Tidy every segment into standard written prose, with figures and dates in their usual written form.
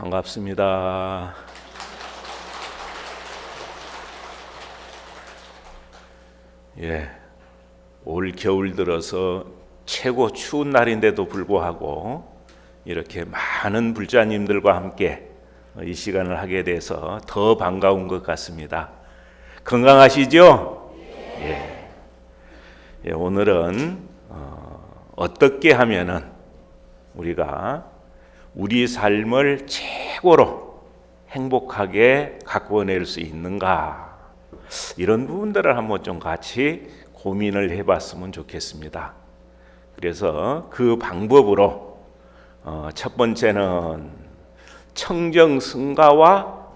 반갑습니다. 올 겨울 들어서 최고 추운 날인데도 불구하고 이렇게 많은 불자님들과 함께 이 시간을 하게 돼서 더 반가운 것 같습니다. 건강하시죠? 오늘은 어떻게 하면은 우리가 우리 삶을 최고로 행복하게 가꾸어낼 수 있는가, 이런 부분들을 한번 좀 같이 고민을 해봤으면 좋겠습니다. 그래서 그 방법으로 첫 번째는 청정승가와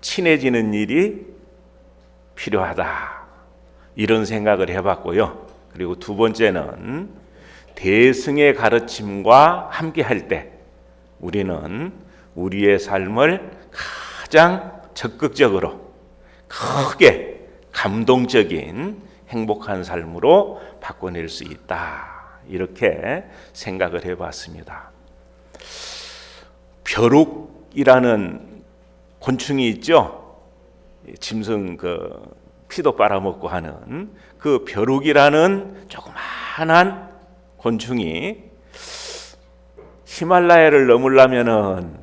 친해지는 일이 필요하다, 이런 생각을 해봤고요. 그리고 두 번째는 대승의 가르침과 함께 할 때 우리는 우리의 삶을 가장 적극적으로 크게 감동적인 행복한 삶으로 바꿔낼 수 있다, 이렇게 생각을 해봤습니다. 벼룩이라는 곤충이 있죠. 짐승 피도 빨아먹고 하는 그 벼룩이라는 조그마한 곤충이 히말라야를 넘으려면은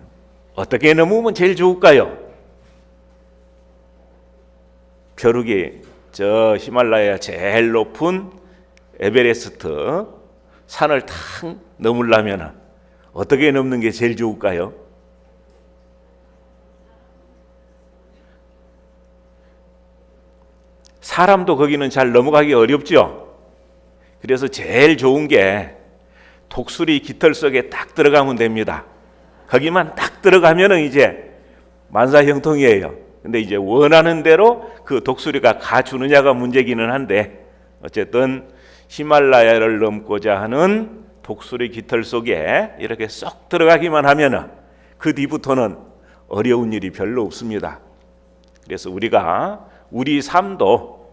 어떻게 넘으면 제일 좋을까요? 벼룩이 저 히말라야 제일 높은 에베레스트 산을 탁 넘으려면은 어떻게 넘는 게 제일 좋을까요? 사람도 거기는 잘 넘어가기 어렵죠. 그래서 제일 좋은 게 독수리 깃털 속에 딱 들어가면 됩니다. 거기만 딱 들어가면은 이제 만사형통이에요. 근데 이제 원하는 대로 그 독수리가 가주느냐가 문제기는 한데, 어쨌든 히말라야를 넘고자 하는 독수리 깃털 속에 이렇게 쏙 들어가기만 하면은 그 뒤부터는 어려운 일이 별로 없습니다. 그래서 우리가 우리 삶도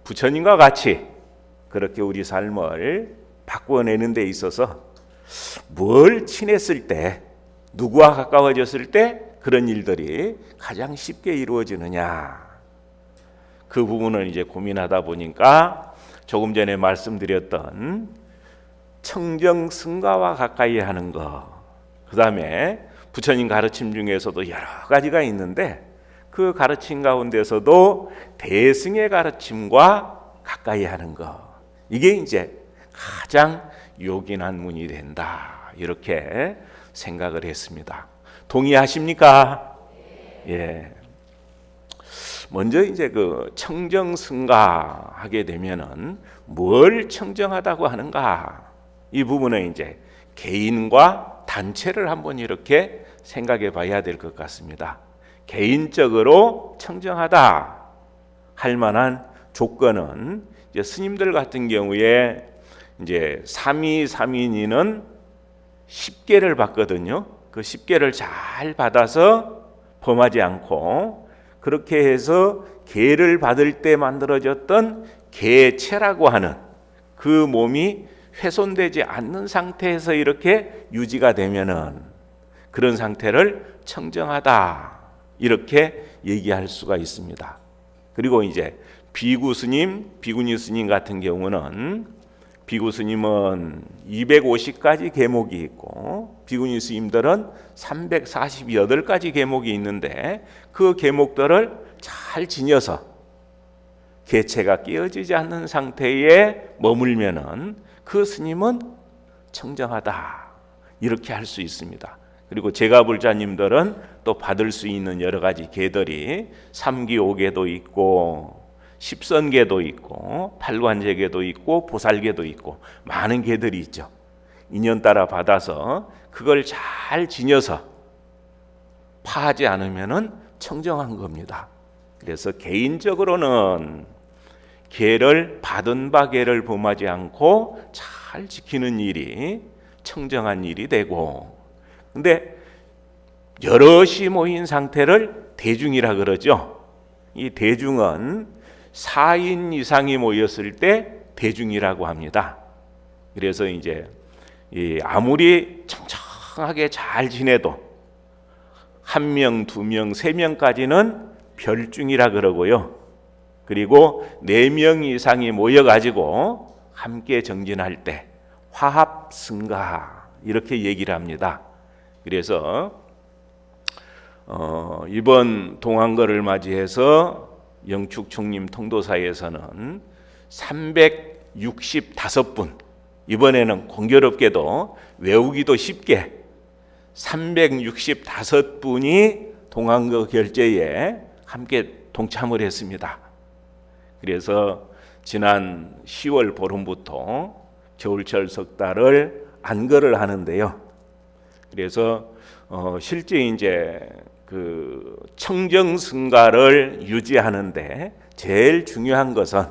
부처님과 같이 그렇게 우리 삶을 바꾸어내는 데 있어서 뭘 친했을 때, 누구와 가까워졌을 때 그런 일들이 가장 쉽게 이루어지느냐, 그 부분을 이제 고민하다 보니까 조금 전에 말씀드렸던 청정승가와 가까이 하는 것, 그 다음에 부처님 가르침 중에서도 여러 가지가 있는데 그 가르침 가운데서도 대승의 가르침과 가까이 하는 것, 이게 이제 가장 요긴한 문이 된다, 이렇게 생각을 했습니다. 동의하십니까? 먼저 이제 그 청정승가 하게 되면은 뭘 청정하다고 하는가, 이 부분은 이제 개인과 단체를 한번 이렇게 생각해 봐야 될 것 같습니다. 개인적으로 청정하다 할 만한 조건은 이제 스님들 같은 경우에 이제 삼위삼인이는 10개를 받거든요. 그 10개를 잘 받아서 범하지 않고, 그렇게 해서 계를 받을 때 만들어졌던 계체라고 하는 그 몸이 훼손되지 않는 상태에서 이렇게 유지가 되면은 그런 상태를 청정하다, 이렇게 얘기할 수가 있습니다. 그리고 이제 비구 스님, 비구니 스님 같은 경우는, 비구 스님은 250가지 계목이 있고 비구니 스님들은 348가지 계목이 있는데 그 계목들을 잘 지녀서 개체가 깨어지지 않는 상태에 머물면은 그 스님은 청정하다, 이렇게 할 수 있습니다. 그리고 제가불자님들은 또 받을 수 있는 여러 가지 계들이 삼기오계도 있고 십선계도 있고 팔관제계도 있고 보살계도 있고 많은 계들이 있죠. 인연 따라 받아서 그걸 잘 지녀서 파하지 않으면은 청정한 겁니다. 그래서 개인적으로는 계를 받은 바 계를 범하지 않고 잘 지키는 일이 청정한 일이 되고, 근데 여럿이 모인 상태를 대중이라 그러죠. 이 대중은 4인 이상이 모였을 때 대중이라고 합니다. 그래서 이제 아무리 평하게 잘 지내도 1명, 2명, 3명까지는 별중이라 그러고요. 그리고 4명 이상이 모여가지고 함께 정진할 때 화합승가 이렇게 얘기를 합니다. 그래서 이번 동안거를 맞이해서 영축총림 통도사에서는 365분, 이번에는 공교롭게도 외우기도 쉽게 365분이 동안거 결제에 함께 동참을 했습니다. 그래서 지난 10월 보름부터 겨울철 석 달을 안거를 하는데요. 그래서 실제 이제 그 청정승가를 유지하는데 제일 중요한 것은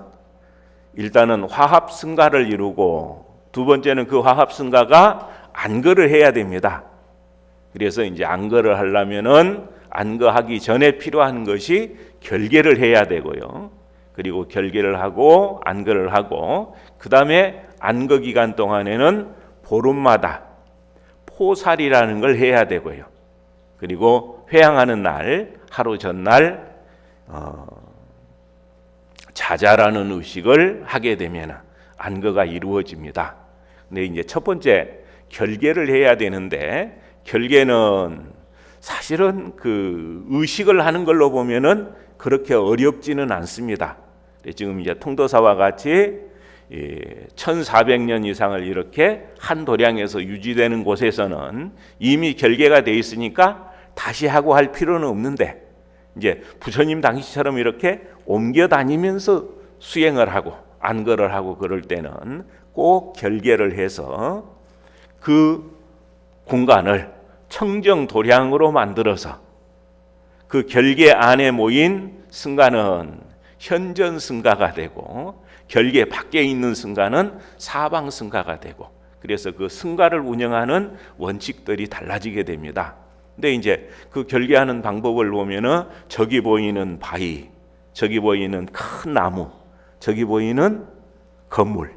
일단은 화합승가를 이루고, 두 번째는 그 화합승가가 안거를 해야 됩니다. 그래서 이제 안거를 하려면은 안거하기 전에 필요한 것이 결계를 해야 되고요. 그리고 결계를 하고 안거를 하고, 그 다음에 안거 기간 동안에는 보름마다 포살이라는 걸 해야 되고요. 그리고 회향하는 날 하루 전날 자자라는 의식을 하게 되면 안거가 이루어집니다. 근데 이제 첫 번째 결계를 해야 되는데, 결계는 사실은 그 의식을 하는 걸로 보면은 그렇게 어렵지는 않습니다. 지금 이제 통도사와 같이 1400년 이상을 이렇게 한 도량에서 유지되는 곳에서는 이미 결계가 돼 있으니까 다시 하고 할 필요는 없는데, 이제 부처님 당시처럼 이렇게 옮겨 다니면서 수행을 하고 안거를 하고 그럴 때는 꼭 결계를 해서 그 공간을 청정 도량으로 만들어서 그 결계 안에 모인 승가는 현전 승가가 되고, 결계 밖에 있는 승가는 사방 승가가 되고, 그래서 그 승가를 운영하는 원칙들이 달라지게 됩니다. 근데 이제 그 결계하는 방법을 보면은 저기 보이는 바위, 저기 보이는 큰 나무, 저기 보이는 건물,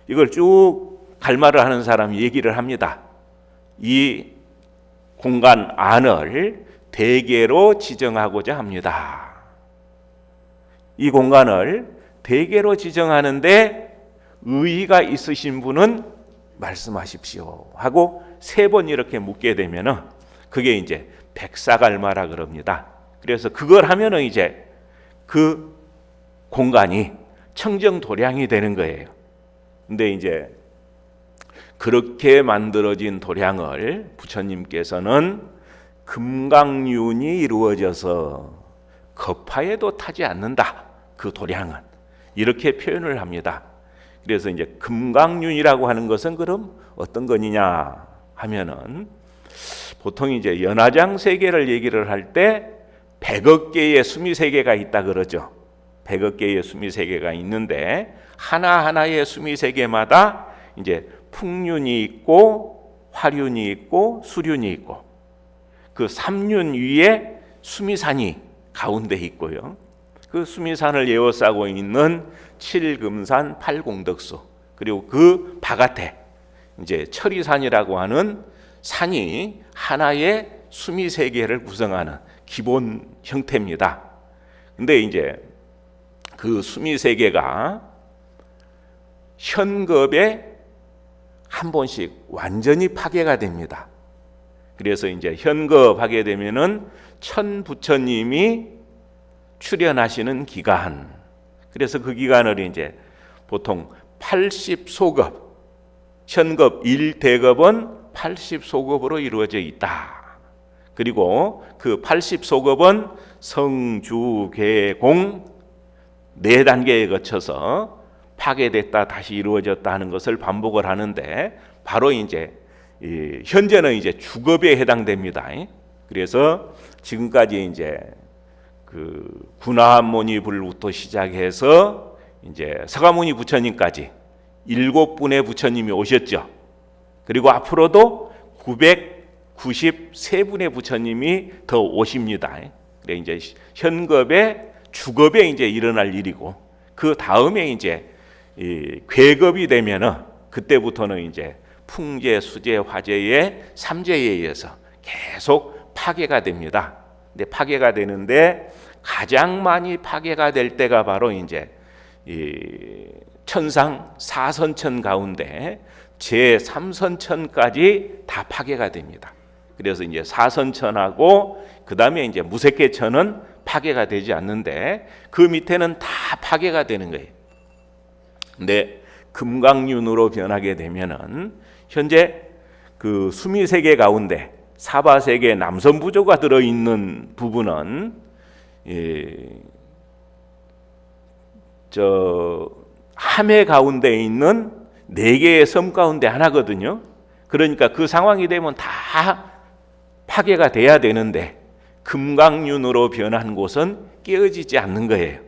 이걸 쭉 갈마를 하는 사람이 얘기를 합니다. 이 공간 안을 대계로 지정하고자 합니다. 이 공간을 대계로 지정하는데 의의가 있으신 분은 말씀하십시오 하고 3번 이렇게 묻게 되면은 그게 이제 백사갈마라 그럽니다. 그래서 그걸 하면은 이제 그 공간이 청정도량이 되는 거예요. 근데 이제 그렇게 만들어진 도량을 부처님께서는 금강윤이 이루어져서 거파에도 타지 않는다. 그 도량은 이렇게 표현을 합니다. 그래서 이제 금강윤이라고 하는 것은 그럼 어떤 거냐 하면은 보통 이제 연화장 세계를 얘기를 할 때 100억 개의 수미 세계가 있다 그러죠. 100억 개의 수미 세계가 있는데 하나하나의 수미 세계마다 이제 풍륜이 있고 화륜이 있고 수륜이 있고, 그 3륜 위에 수미산이 가운데 있고요. 그 수미산을 에워싸고 있는 7금산 8공덕수, 그리고 그 바깥에 이제 철이산이라고 하는 산이 하나의 수미 세계를 구성하는 기본 형태입니다. 근데 이제 그 수미 세계가 현겁에 한 번씩 완전히 파괴가 됩니다. 그래서 이제 현겁하게 되면은 천부처님이 출현하시는 기간, 그래서 그 기간을 이제 보통 80소급, 현겁 1대겁은 80소급으로 이루어져 있다. 그리고 그 80소급은 성주, 계공 4단계에 거쳐서 파괴됐다 다시 이루어졌다 하는 것을 반복을 하는데, 바로 이제 현재는 이제 주겁에 해당됩니다. 그래서 지금까지 이제 그 군화모니불부터 시작해서 이제 서가모니 부처님까지 7분의 부처님이 오셨죠. 그리고 앞으로도 993분의 부처님이 더 오십니다. 그래 이제 현겁에 주겁에 이제 일어날 일이고, 그 다음에 이제 이 괴겁이 되면은 그때부터는 이제 풍제, 수제, 화제의 삼재에 의해서 계속 파괴가 됩니다. 근데 파괴가 되는데 가장 많이 파괴가 될 때가 바로 이제 이 천상 사선천 가운데 제3선천까지 다 파괴가 됩니다. 그래서 이제 사선천하고 그 다음에 이제 무색계천은 파괴가 되지 않는데 그 밑에는 다 파괴가 되는 거예요. 근데 금강윤으로 변하게 되면은 현재 그 수미세계 가운데 사바세계 남선부조가 들어있는 부분은 함해 가운데 있는 4개의 섬 가운데 하나거든요. 그러니까 그 상황이 되면 다 파괴가 돼야 되는데 금강윤으로 변한 곳은 깨어지지 않는 거예요.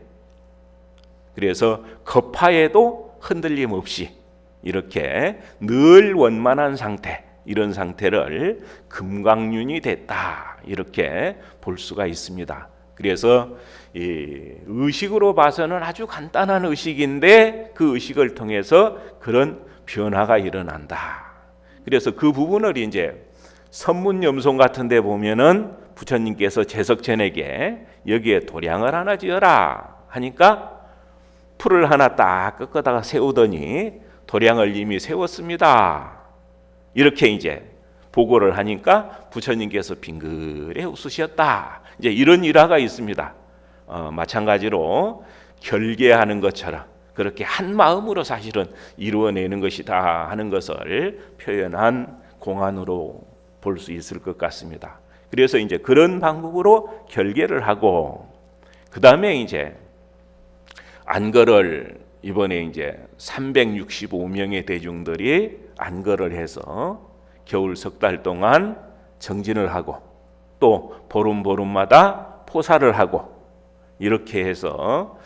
그래서 거파에도 흔들림 없이 이렇게 늘 원만한 상태, 이런 상태를 금강윤이 됐다, 이렇게 볼 수가 있습니다. 그래서 이 의식으로 봐서는 아주 간단한 의식인데 그 의식을 통해서 그런 변화가 일어난다. 그래서 그 부분을 이제 선문염송 같은 데 보면은 부처님께서 제석천에게 여기에 도량을 하나 지어라 하니까 풀을 하나 딱 꺾어다가 세우더니 도량을 이미 세웠습니다. 이렇게 이제 보고를 하니까 부처님께서 빙그레 웃으셨다. 이제 이런 일화가 있습니다. 마찬가지로 결계하는 것처럼 그렇게 한 마음으로 사실은 이루어내는 것이다 하는 것을 표현한 공안으로 볼 수 있을 것 같습니다. 그래서 이제 그런 방법으로 결계를 하고 그 다음에 이제 안거를 이번에 이제 365명의 대중들이 안거를 해서 겨울 석 달 동안 정진을 하고 또 보름마다 포사를 하고 이렇게 해서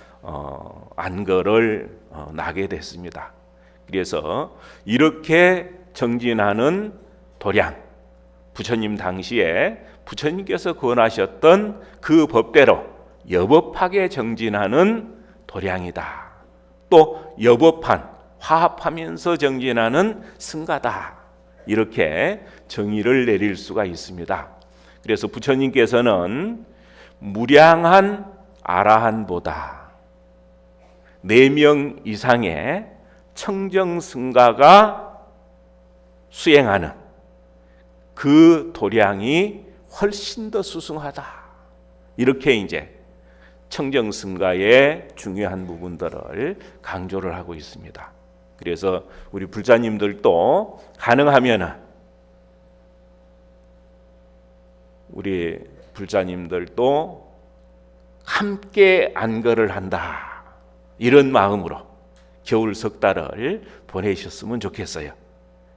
안거를 나게 됐습니다. 그래서 이렇게 정진하는 도량, 부처님 당시에 부처님께서 권하셨던 그 법대로 여법하게 정진하는 도량이다. 또 여법한, 화합하면서 정진하는 승가다. 이렇게 정의를 내릴 수가 있습니다. 그래서 부처님께서는 무량한 아라한보다 4명 이상의 청정승가가 수행하는 그 도량이 훨씬 더 수승하다. 이렇게 이제 청정승가의 중요한 부분들을 강조를 하고 있습니다. 그래서 우리 불자님들도 가능하면은 우리 불자님들도 함께 안거를 한다, 이런 마음으로 겨울 석 달을 보내셨으면 좋겠어요.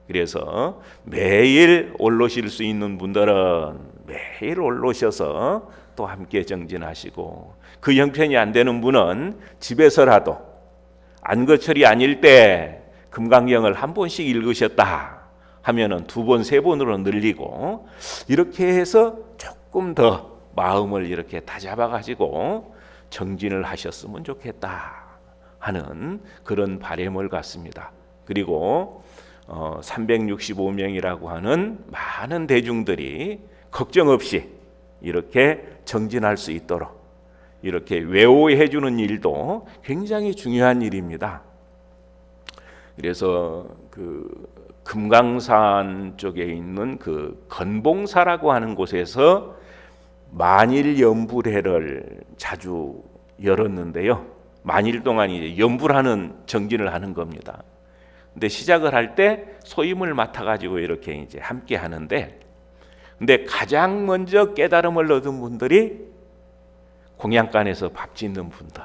그래서 매일 올라오실 수 있는 분들은 매일 올라오셔서 또 함께 정진하시고, 그 형편이 안 되는 분은 집에서라도 안거철이 아닐 때 금강경을 한 번씩 읽으셨다 하면은 2번, 3번으로 늘리고, 이렇게 해서 조금 더 마음을 이렇게 다잡아 가지고 정진을 하셨으면 좋겠다 하는 그런 바람을 갖습니다. 그리고 365명이라고 하는 많은 대중들이 걱정 없이 이렇게 정진할 수 있도록 이렇게 외호해 주는 일도 굉장히 중요한 일입니다. 그래서 그 금강산 쪽에 있는 그 건봉사라고 하는 곳에서 만일 연불회를 자주 열었는데요. 만일 동안 이제 연불하는 정진을 하는 겁니다. 근데 시작을 할 때 소임을 맡아가지고 이렇게 이제 함께 하는데, 근데 가장 먼저 깨달음을 얻은 분들이 공양간에서 밥 짓는 분들,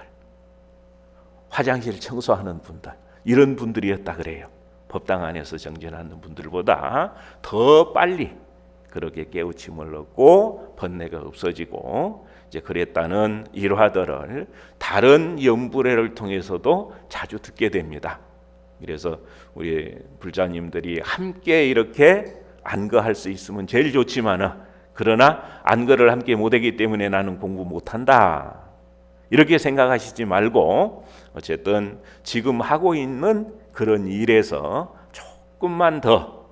화장실 청소하는 분들, 이런 분들이었다 그래요. 법당 안에서 정진하는 분들보다 더 빨리 그렇게 깨우침을 얻고 번뇌가 없어지고 이제 그랬다는 일화들을 다른 연불회를 통해서도 자주 듣게 됩니다. 그래서 우리 불자님들이 함께 이렇게 안거할 수 있으면 제일 좋지만은, 그러나 안거를 함께 못하기 때문에 나는 공부 못한다 이렇게 생각하시지 말고, 어쨌든 지금 하고 있는 그런 일에서 조금만 더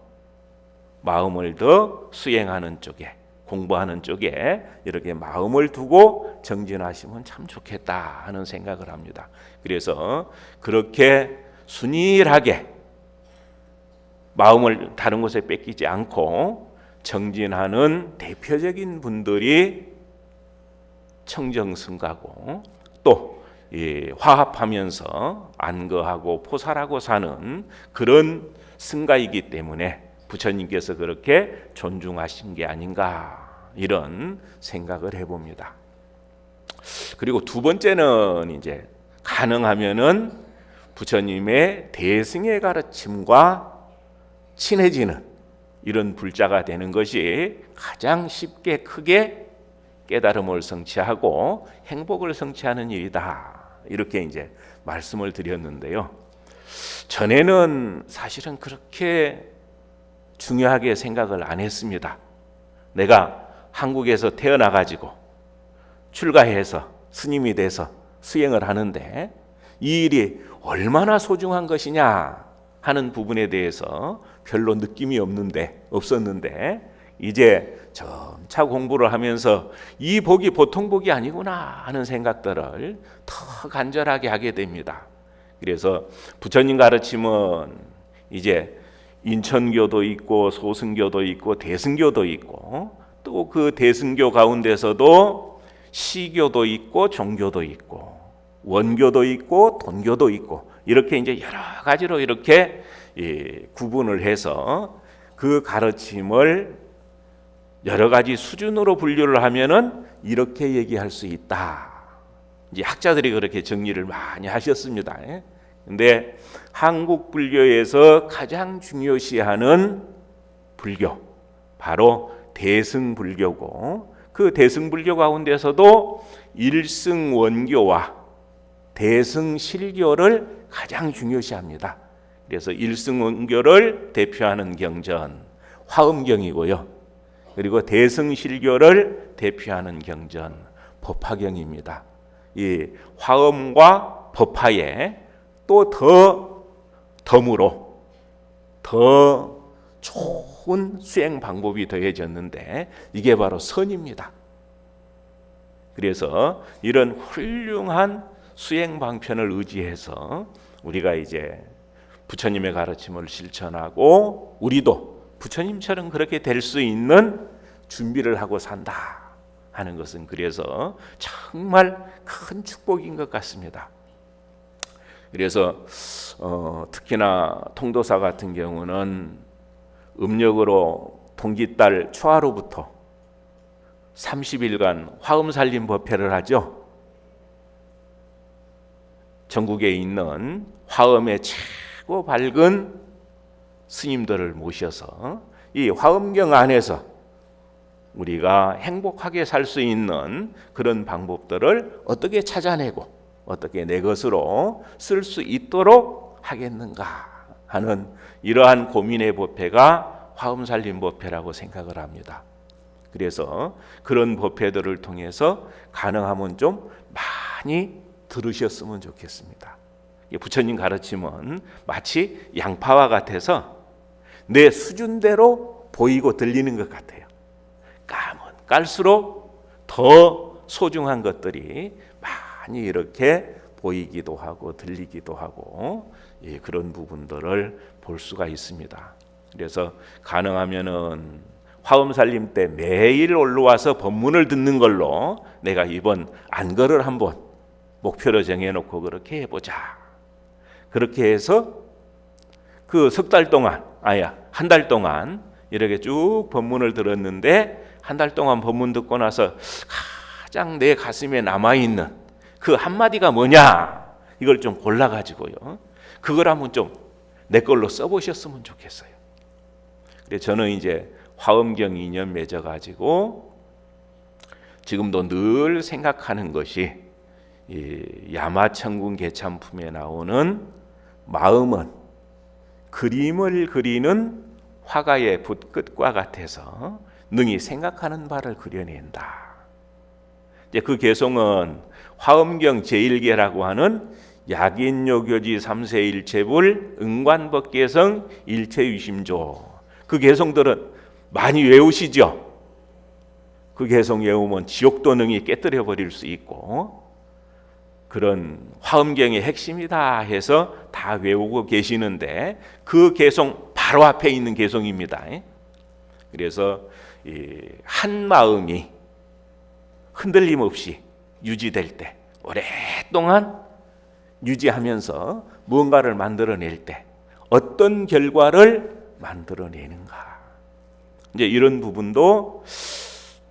마음을 더 수행하는 쪽에, 공부하는 쪽에 이렇게 마음을 두고 정진하시면 참 좋겠다 하는 생각을 합니다. 그래서 그렇게 순일하게 마음을 다른 곳에 뺏기지 않고 정진하는 대표적인 분들이 청정승가고, 또 화합하면서 안거하고 포살하고 사는 그런 승가이기 때문에 부처님께서 그렇게 존중하신 게 아닌가, 이런 생각을 해봅니다. 그리고 두 번째는 이제 가능하면은 부처님의 대승의 가르침과 친해지는 이런 불자가 되는 것이 가장 쉽게 크게 깨달음을 성취하고 행복을 성취하는 일이다, 이렇게 이제 말씀을 드렸는데요. 전에는 사실은 그렇게 중요하게 생각을 안 했습니다. 내가 한국에서 태어나 가지고 출가해서 스님이 돼서 수행을 하는데 이 일이 얼마나 소중한 것이냐 하는 부분에 대해서 별로 느낌이 없었는데 이제 점차 공부를 하면서 이 복이 보통 복이 아니구나 하는 생각들을 더 간절하게 하게 됩니다. 그래서 부처님 가르침은 이제 인천교도 있고 소승교도 있고 대승교도 있고, 또 그 대승교 가운데서도 시교도 있고 종교도 있고 원교도 있고 돈교도 있고, 이렇게 이제 여러 가지로 이렇게 구분을 해서 그 가르침을 여러 가지 수준으로 분류를 하면은 이렇게 얘기할 수 있다. 이제 학자들이 그렇게 정리를 많이 하셨습니다. 근데 한국 불교에서 가장 중요시하는 불교, 바로 대승불교고, 그 대승불교 가운데서도 일승원교와 대승실교를 가장 중요시합니다. 그래서 일승원교를 대표하는 경전 화엄경이고요. 그리고 대승실교를 대표하는 경전 법화경입니다. 이 화엄과 법화에 또 덤으로 더 좋은 수행 방법이 더해졌는데 이게 바로 선입니다. 그래서 이런 훌륭한 수행 방편을 의지해서 우리가 이제 부처님의 가르침을 실천하고 우리도 부처님처럼 그렇게 될 수 있는 준비를 하고 산다 하는 것은 그래서 정말 큰 축복인 것 같습니다. 그래서 특히나 통도사 같은 경우는 음력으로 동짓달 초하루부터 30일간 화엄살림 법회를 하죠. 전국에 있는 화엄의 최고 밝은 스님들을 모셔서 이 화엄경 안에서 우리가 행복하게 살 수 있는 그런 방법들을 어떻게 찾아내고 어떻게 내 것으로 쓸 수 있도록 하겠는가 하는 이러한 고민의 법회가 화엄살림 법회라고 생각을 합니다. 그래서 그런 법회들을 통해서 가능하면 좀 많이 들으셨으면 좋겠습니다. 부처님 가르침은 마치 양파와 같아서 내 수준대로 보이고 들리는 것 같아요. 까면 깔수록 더 소중한 것들이 많이 이렇게 보이기도 하고 들리기도 하고 그런 부분들을 볼 수가 있습니다. 그래서 가능하면은 화엄살림 때 매일 올라와서 법문을 듣는 걸로 내가 이번 안거를 한번 목표로 정해놓고 그렇게 해보자. 그렇게 해서 그 석 달 동안, 한 달 동안 이렇게 쭉 법문을 들었는데 한 달 동안 법문 듣고 나서 가장 내 가슴에 남아있는 그 한마디가 뭐냐, 이걸 좀 골라가지고요, 그걸 한번 좀 내 걸로 써보셨으면 좋겠어요. 그래서 저는 이제 화엄경 인연 맺어가지고 지금도 늘 생각하는 것이 이 야마천군 개참품에 나오는 마음은 그림을 그리는 화가의 붓끝과 같아서 능히 생각하는 바를 그려낸다. 이제 그 개송은 화엄경 제1계라고 하는 약인요교지 3세 일체불 응관법계성 일체유심조, 그 개송들은 많이 외우시죠? 그 개성 외우면 지옥도 능히 깨뜨려 버릴 수 있고 그런 화엄경의 핵심이다 해서 다 외우고 계시는데 그 개성 바로 앞에 있는 개성입니다. 그래서 한 마음이 흔들림 없이 유지될 때, 오랫동안 유지하면서 무언가를 만들어낼 때 어떤 결과를 만들어내는가. 이제 이런 부분도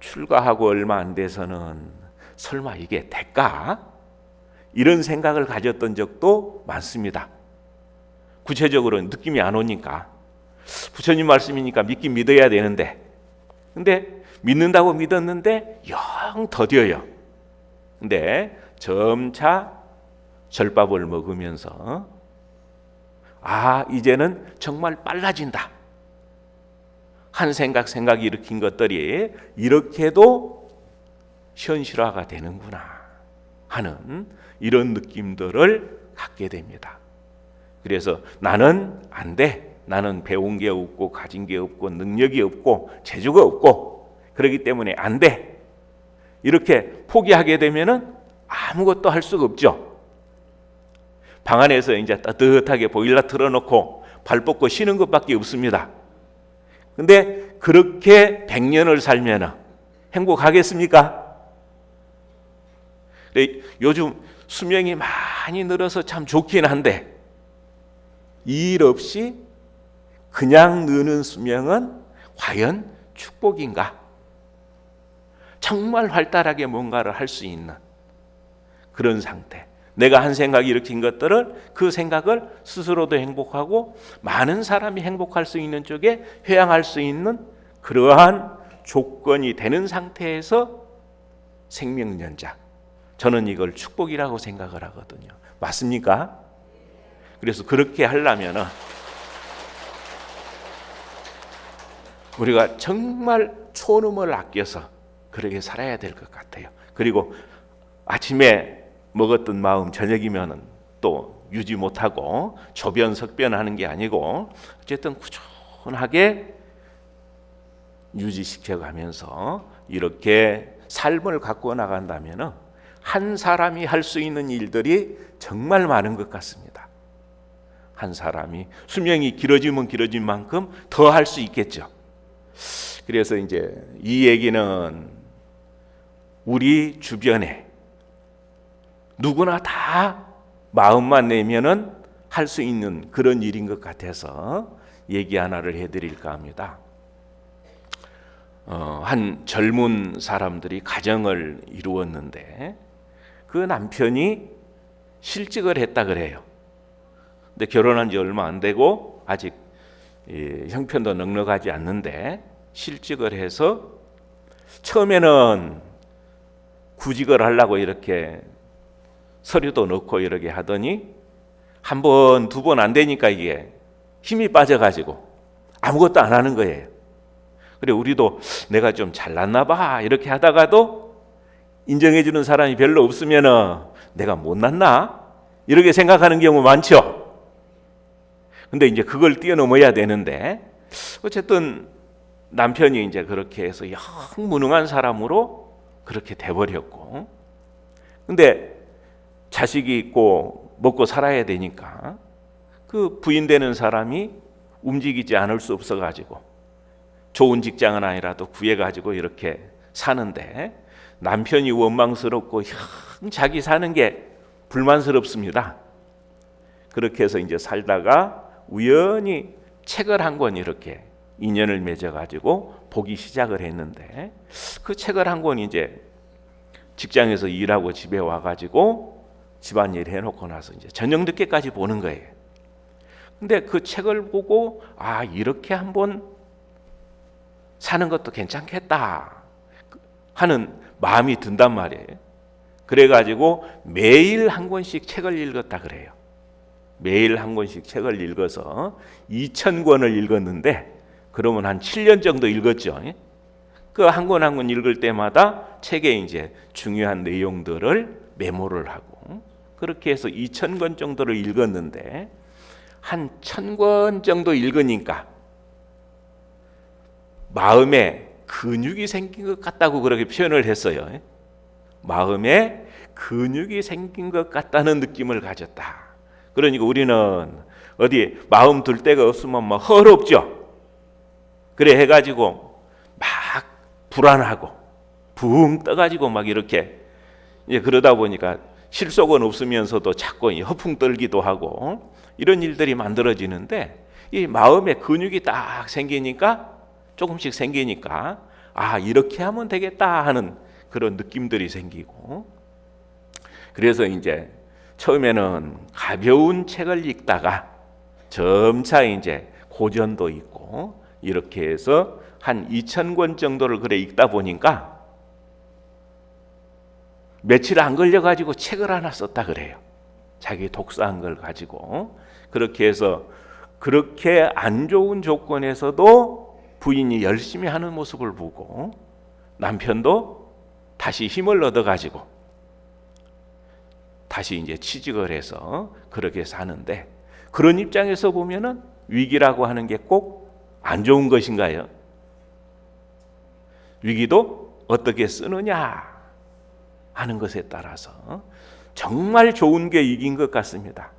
출가하고 얼마 안 돼서는 설마 이게 될까? 이런 생각을 가졌던 적도 많습니다. 구체적으로 느낌이 안 오니까 부처님 말씀이니까 믿긴 믿어야 되는데 근데 믿는다고 믿었는데 영 더뎌요. 근데 점차 절밥을 먹으면서 이제는 정말 빨라진다. 한 생각이 일으킨 것들이 이렇게도 현실화가 되는구나 하는 이런 느낌들을 갖게 됩니다. 그래서 나는 안 돼. 나는 배운 게 없고 가진 게 없고 능력이 없고 재주가 없고 그렇기 때문에 안 돼. 이렇게 포기하게 되면은 아무것도 할 수가 없죠. 방 안에서 이제 따뜻하게 보일러 틀어놓고 발 뻗고 쉬는 것밖에 없습니다. 근데 그렇게 100년을 살면 행복하겠습니까? 요즘 수명이 많이 늘어서 참 좋긴 한데 이 일 없이 그냥 느는 수명은 과연 축복인가? 정말 활달하게 뭔가를 할 수 있는 그런 상태. 내가 한 생각이 일으킨 것들을 그 생각을 스스로도 행복하고 많은 사람이 행복할 수 있는 쪽에 회양할 수 있는 그러한 조건이 되는 상태에서 생명연장. 저는 이걸 축복이라고 생각을 하거든요. 맞습니까? 그래서 그렇게 하려면 우리가 정말 초름을 아껴서 그렇게 살아야 될 것 같아요. 그리고 아침에 먹었던 마음 저녁이면 또 유지 못하고 조변 석변하는 게 아니고 어쨌든 꾸준하게 유지시켜가면서 이렇게 삶을 갖고 나간다면 한 사람이 할 수 있는 일들이 정말 많은 것 같습니다. 한 사람이 수명이 길어지면 길어진 만큼 더 할 수 있겠죠. 그래서 이제 이 얘기는 우리 주변에 누구나 다 마음만 내면은 할 수 있는 그런 일인 것 같아서 얘기 하나를 해드릴까 합니다. 한 젊은 사람들이 가정을 이루었는데 그 남편이 실직을 했다 그래요. 근데 결혼한 지 얼마 안 되고 아직 형편도 넉넉하지 않는데 실직을 해서 처음에는 구직을 하려고 이렇게 서류도 넣고 이렇게 하더니 한 번, 두 번 안 되니까 이게 힘이 빠져가지고 아무것도 안 하는 거예요. 그래 우리도 내가 좀 잘났나 봐 이렇게 하다가도 인정해주는 사람이 별로 없으면은 내가 못났나 이렇게 생각하는 경우 많죠. 근데 이제 그걸 뛰어넘어야 되는데 어쨌든 남편이 이제 그렇게 해서 영 무능한 사람으로 그렇게 돼버렸고, 근데 자식이 있고 먹고 살아야 되니까 그 부인 되는 사람이 움직이지 않을 수 없어가지고 좋은 직장은 아니라도 구해가지고 이렇게 사는데 남편이 원망스럽고 자기 사는 게 불만스럽습니다. 그렇게 해서 이제 살다가 우연히 책을 한 권 이렇게 인연을 맺어가지고 보기 시작을 했는데 그 책을 한 권 이제 직장에서 일하고 집에 와가지고 집안일 해놓고 나서 이제 저녁 늦게까지 보는 거예요. 근데 그 책을 보고 이렇게 한번 사는 것도 괜찮겠다 하는 마음이 든단 말이에요. 그래가지고 매일 한 권씩 책을 읽었다 그래요. 매일 한 권씩 책을 읽어서 2,000권을 읽었는데 그러면 한 7년 정도 읽었죠. 그 한 권 한 권 읽을 때마다 책에 이제 중요한 내용들을 메모를 하고 그렇게 해서 2,000권 정도를 읽었는데 한 1,000권 정도 읽으니까 마음에 근육이 생긴 것 같다고 그렇게 표현을 했어요. 마음에 근육이 생긴 것 같다는 느낌을 가졌다. 그러니까 우리는 어디 마음 둘 데가 없으면 막 헐없죠. 그래 해가지고 막 불안하고 붕 떠가지고 막 이렇게 이제 그러다 보니까 실속은 없으면서도 자꾸 허풍 떨기도 하고 이런 일들이 만들어지는데, 이 마음에 근육이 딱 생기니까 조금씩 생기니까 이렇게 하면 되겠다 하는 그런 느낌들이 생기고, 그래서 이제 처음에는 가벼운 책을 읽다가 점차 이제 고전도 있고 이렇게 해서 한 2,000권 정도를 그래 읽다 보니까 며칠 안 걸려가지고 책을 하나 썼다 그래요. 자기 독서한 걸 가지고. 그렇게 해서 그렇게 안 좋은 조건에서도 부인이 열심히 하는 모습을 보고 남편도 다시 힘을 얻어가지고 다시 이제 취직을 해서 그렇게 사는데, 그런 입장에서 보면은 위기라고 하는 게 꼭 안 좋은 것인가요? 위기도 어떻게 쓰느냐 하는 것에 따라서 정말 좋은 게 위기인 것 같습니다.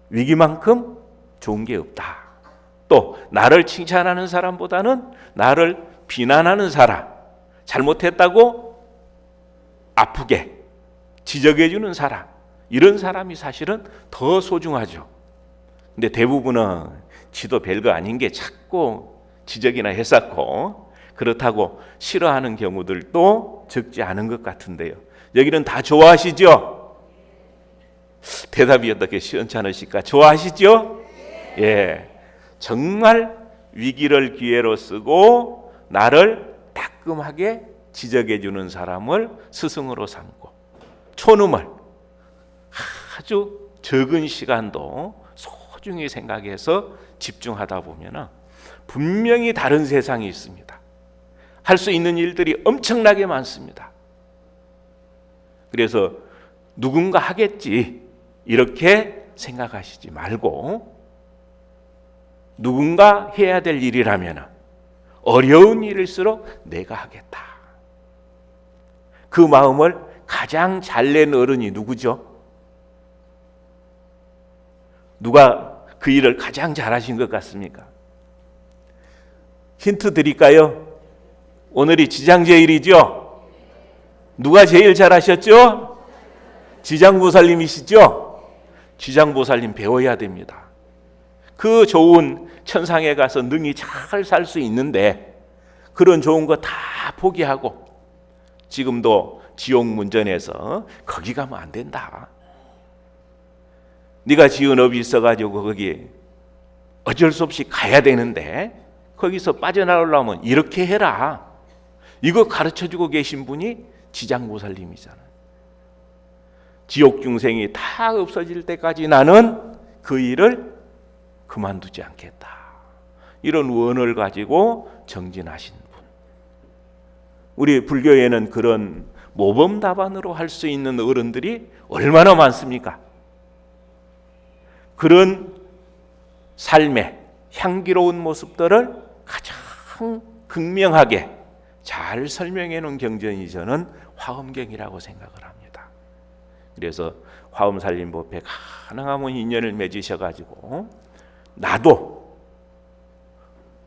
위기만큼 좋은 게 없다. 또 나를 칭찬하는 사람보다는 나를 비난하는 사람, 잘못했다고 아프게 지적해 주는 사람, 이런 사람이 사실은 더 소중하죠. 근데 대부분은 지도 별거 아닌 게 자꾸 지적이나 해쌌고 그렇다고 싫어하는 경우들도 적지 않은 것 같은데요. 여기는 다 좋아하시죠? 대답이 어떻게 시원찮으실까? 좋아하시죠? 예, 정말 위기를 기회로 쓰고 나를 따끔하게 지적해 주는 사람을 스승으로 삼고, 초놈을 아주 적은 시간도 소중히 생각해서 집중하다 보면 분명히 다른 세상이 있습니다. 할 수 있는 일들이 엄청나게 많습니다. 그래서 누군가 하겠지 이렇게 생각하시지 말고, 누군가 해야 될 일이라면 어려운 일일수록 내가 하겠다. 그 마음을 가장 잘 낸 어른이 누구죠? 누가 그 일을 가장 잘하신 것 같습니까? 힌트 드릴까요? 오늘이 지장제일이죠? 누가 제일 잘하셨죠? 지장보살님이시죠? 지장보살님 배워야 됩니다. 그 좋은 천상에 가서 능히 잘 살 수 있는데 그런 좋은 거 다 포기하고 지금도 지옥 문전에서 거기 가면 안 된다. 네가 지은 업이 있어가지고 거기 어쩔 수 없이 가야 되는데 거기서 빠져나오려면 이렇게 해라. 이거 가르쳐주고 계신 분이 지장보살님이잖아요. 지옥 중생이 다 없어질 때까지 나는 그 일을 그만두지 않겠다. 이런 원을 가지고 정진하신 분. 우리 불교에는 그런 모범답안으로 할 수 있는 어른들이 얼마나 많습니까? 그런 삶의 향기로운 모습들을 가장 극명하게 잘 설명해 놓은 경전이 저는 화엄경이라고 생각을 합니다. 그래서 화엄살림법회 가능하면 인연을 맺으셔가지고 나도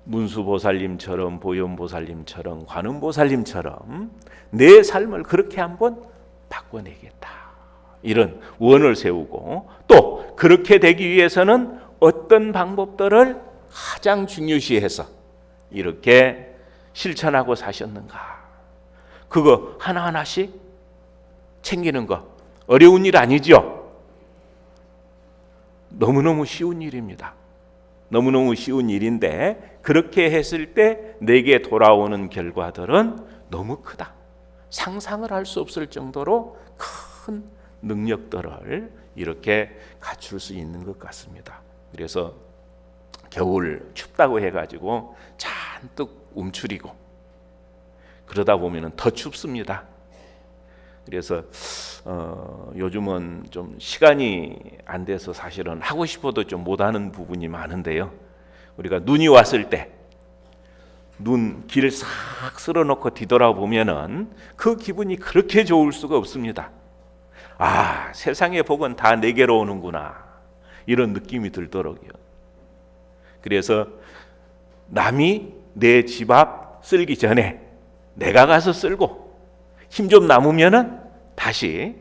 문수보살님처럼 보현보살님처럼 관음보살님처럼 내 삶을 그렇게 한번 바꿔내겠다. 이런 원을 세우고, 또 그렇게 되기 위해서는 어떤 방법들을 가장 중요시해서 이렇게 실천하고 사셨는가. 그거 하나하나씩 챙기는 거 어려운 일 아니죠? 너무너무 쉬운 일입니다. 너무너무 쉬운 일인데 그렇게 했을 때 내게 돌아오는 결과들은 너무 크다. 상상을 할 수 없을 정도로 큰 능력들을 이렇게 갖출 수 있는 것 같습니다. 그래서 겨울 춥다고 해가지고 잔뜩 움츠리고 그러다 보면 더 춥습니다. 그래서 요즘은 좀 시간이 안 돼서 사실은 하고 싶어도 좀 못하는 부분이 많은데요. 우리가 눈이 왔을 때 눈 길 싹 쓸어놓고 뒤돌아보면은 그 기분이 그렇게 좋을 수가 없습니다. 아, 세상의 복은 다 내게로 오는구나, 이런 느낌이 들더라고요. 그래서 남이 내 집 앞 쓸기 전에 내가 가서 쓸고, 힘 좀 남으면은 다시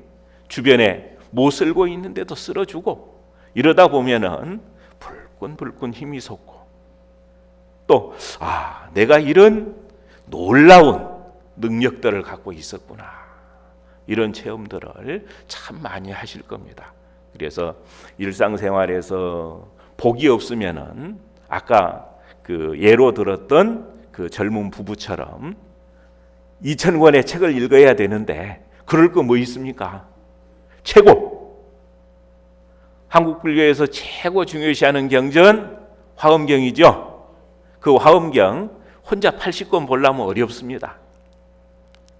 주변에 못 쓸고 있는데도 쓸어주고, 이러다 보면은 불끈불끈 힘이 솟고, 또 내가 이런 놀라운 능력들을 갖고 있었구나, 이런 체험들을 참 많이 하실 겁니다. 그래서 일상생활에서 복이 없으면은 아까 그 예로 들었던 그 젊은 부부처럼 2,000권의 책을 읽어야 되는데 그럴 거 뭐 있습니까? 최고, 한국 불교에서 최고 중요시하는 경전 화엄경이죠. 그 화엄경 혼자 80권 보려면 어렵습니다.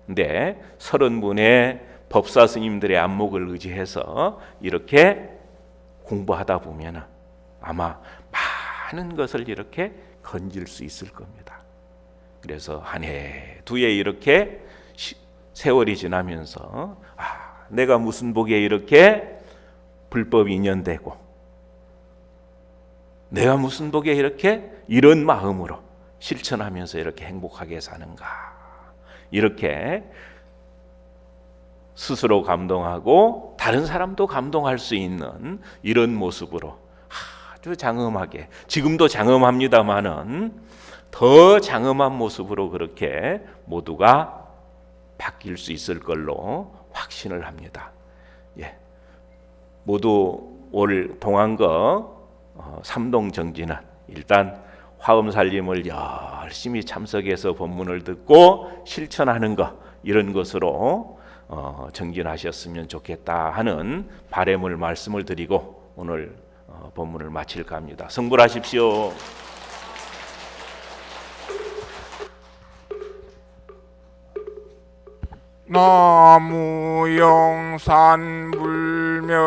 근데 30분의 법사 스님들의 안목을 의지해서 이렇게 공부하다 보면 아마 많은 것을 이렇게 건질 수 있을 겁니다. 그래서 한 해, 두 해 이렇게 세월이 지나면서 내가 무슨 복에 이렇게 불법 인연되고, 내가 무슨 복에 이렇게 이런 마음으로 실천하면서 이렇게 행복하게 사는가, 이렇게 스스로 감동하고 다른 사람도 감동할 수 있는 이런 모습으로 아주 장엄하게, 지금도 장엄합니다마는 더 장엄한 모습으로 그렇게 모두가 바뀔 수 있을 걸로 확신을 합니다. 예, 모두 올 동안거 삼동정진은 일단 화엄살림을 열심히 참석해서 법문을 듣고 실천하는 것, 이런 것으로 정진하셨으면 좋겠다 하는 바람을 말씀을 드리고 오늘 법문을 마칠까 합니다. 성불하십시오. 나무 영산 불멸